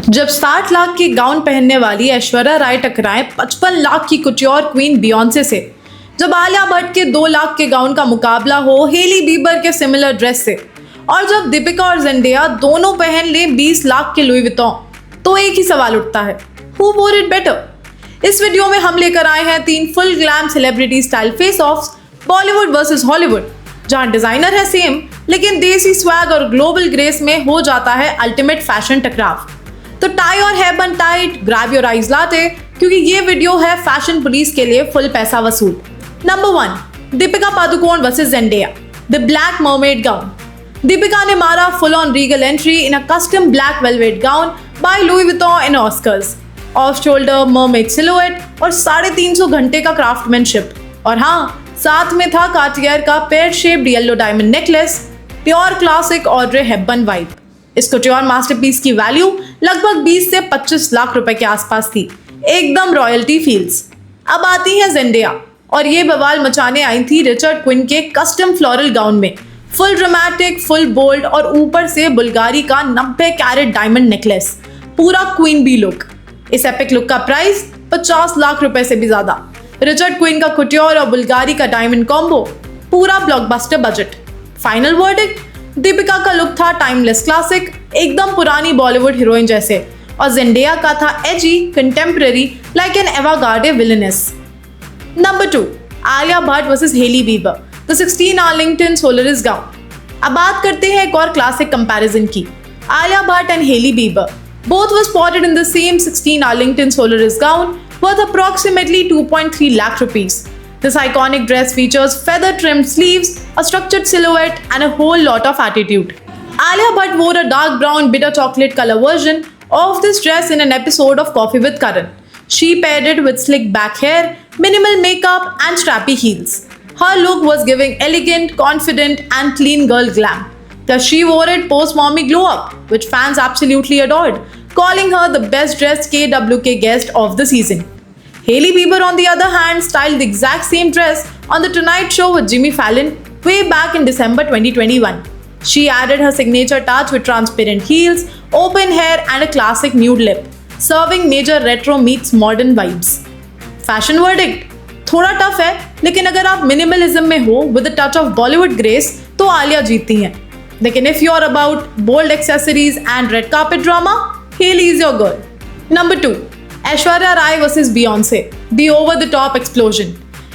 जब 60 लाख के गाउन पहनने वाली ऐश्वर्या राय टकराएं 55 लाख की कुट्योर क्वीन बियॉन्से से, जब आलिया भट्ट के 2 लाख के गाउन का मुकाबला हो हेली बीबर के सिमिलर ड्रेस से, और जब दीपिका और जेंडिया दोनों पहन ले 20 लाख के लुई विटॉन, तो एक ही सवाल उठता है, हु वोर इट बेटर? इस वीडियो में हम लेकर आए हैं 3 full glam celebrity style face offs, Bollywood versus Hollywood, जहां डिजाइनर है सेम लेकिन देसी स्वैग और ग्लोबल ग्रेस में हो जाता है अल्टीमेट फैशन टकराव। तो टाई और हेयर बन टाइट, ग्रैब योर आइज लाते, क्योंकि ये वीडियो है फैशन पुलिस के लिए फुल पैसा वसूल। Number 1, Deepika Padukone versus Zendaya, the black mermaid gown. Deepika ने मारा full on regal entry in a custom black velvet gown by Louis Vuitton and Oscars, off shoulder mermaid silhouette और 350 घंटे का क्राफ्टमैनशिप। और हाँ, साथ में था कार्टियर का pear shaped yellow diamond necklace, pure classic Audrey Hepburn vibe. इस कुट्योर मास्टरपीस की वैल्यू लगभग 20 से 25 लाख रुपए के आसपास थी, एकदम रॉयल्टी फील्स। अब आती है जेंडिया, और ये बवाल मचाने आई थी रिचर्ड क्विन के कस्टम फ्लोरल गाउन में, फुल ड्रामेटिक, फुल बोल्ड और ऊपर से बुल्गारी का 90 कैरेट डायमंड नेकलेस, पूरा क्वीन बी लुक। इस एपिक लुक का प्राइस 50 लाख रुपए से भी ज्यादा। रिचर्ड क्विन का कुट्योर और बुल्गारी का डायमंड कॉम्बो, पूरा blockbuster budget. Final verdict, Deepika का लुक था टाइमलेस क्लासिक, एकदम पुरानी बॉलीवुड हीरोइन जैसे, और जेंडिया का था edgy contemporary like an avant garde villainess. Number 2, Alia Bhatt versus Hailey Bieber, the 16 Arlington Solaris gown. अब बात करते हैं एक और क्लासिक कंपैरिजन की। Alia Bhatt and Hailey Bieber both were spotted in the same 16 Arlington Solaris gown worth approximately 2.3 lakh rupees. This iconic dress features feather-trimmed sleeves, a structured silhouette, and a whole lot of attitude. Alia Bhatt wore a dark brown bitter chocolate color version of this dress in an episode of Coffee with Karan. She paired it with slick back hair, minimal makeup, and strappy heels. Her look was giving elegant, confident, and clean girl glam. Thus she wore it post-mommy glow-up, which fans absolutely adored, calling her the best-dressed KWK guest of the season. Hailey Bieber, on the other hand, styled the exact same dress on The Tonight Show with Jimmy Fallon way back in December 2021. She added her signature touch with transparent heels, open hair, and a classic nude lip, serving major retro meets modern vibes. Fashion verdict, थोड़ा tough है, लेकिन अगर आप minimalism में हो with a touch of Bollywood grace, तो आलिया जीतती हैं। लेकिन if you are about bold accessories and red carpet drama, Hailey is your girl. Number 2, Aishwarya Rai versus Beyonce, the over the top explosion.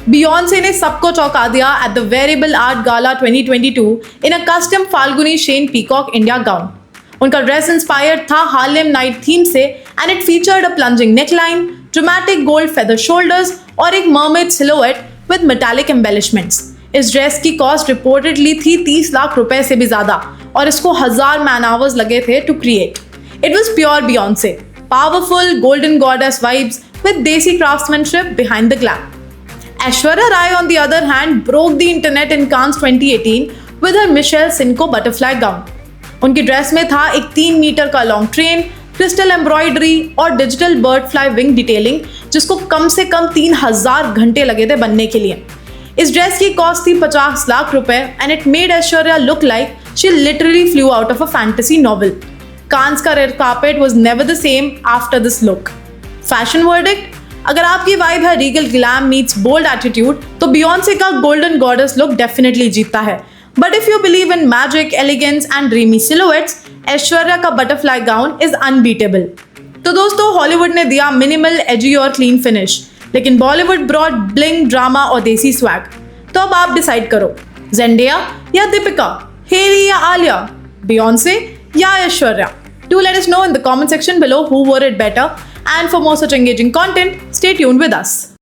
Beyonce ने सबको चौंका दिया at the Wearable Art Gala 2022 in a custom Falguni Shane peacock India gown. उनका dress inspired था Harlem night theme से and it featured a plunging neckline, dramatic gold feather shoulders और एक mermaid silhouette with metallic embellishments. इस dress की cost reportedly थी 30 लाख रुपए से भी ज्यादा, और इसको 1000 मैन आवर्स लगे थे to create. It was pure Beyoncé, powerful golden goddess vibes with desi craftsmanship behind the glam. Aishwarya Rai on the other hand broke the internet in Cannes 2018 with her Michael Cinco butterfly gown. उनकी dress में था एक 3 metre का long train, crystal embroidery और digital butterfly wing detailing, जिसको कम से कम 3000 घंटे लगे थे बनने के लिए। इस ड्रेस की कॉस्ट थी 50 लाख रुपए and it made Aishwarya look like she literally flew out of a fantasy novel. Cannes का red carpet was never the same after this look. Fashion verdict, अगर आपकी वाइब है regal glam meets bold attitude, तो Beyoncé का golden goddess look definitely जीतता है। But if you believe in magic, elegance and dreamy silhouettes, Aishwarya का butterfly gown is unbeatable. तो दोस्तों, हॉलीवुड ने दिया मिनिमल, एजी और क्लीन फिनिश, लेकिन बॉलीवुड ब्रॉड ब्लिंग, ड्रामा और देसी स्वैग। तो अब आप डिसाइड करो, जेंडिया या दीपिका, हेली या आलिया, बियॉन्से या Aishwarya? Do let us know in the comment section below who wore it better, and for more such engaging content, stay tuned with us.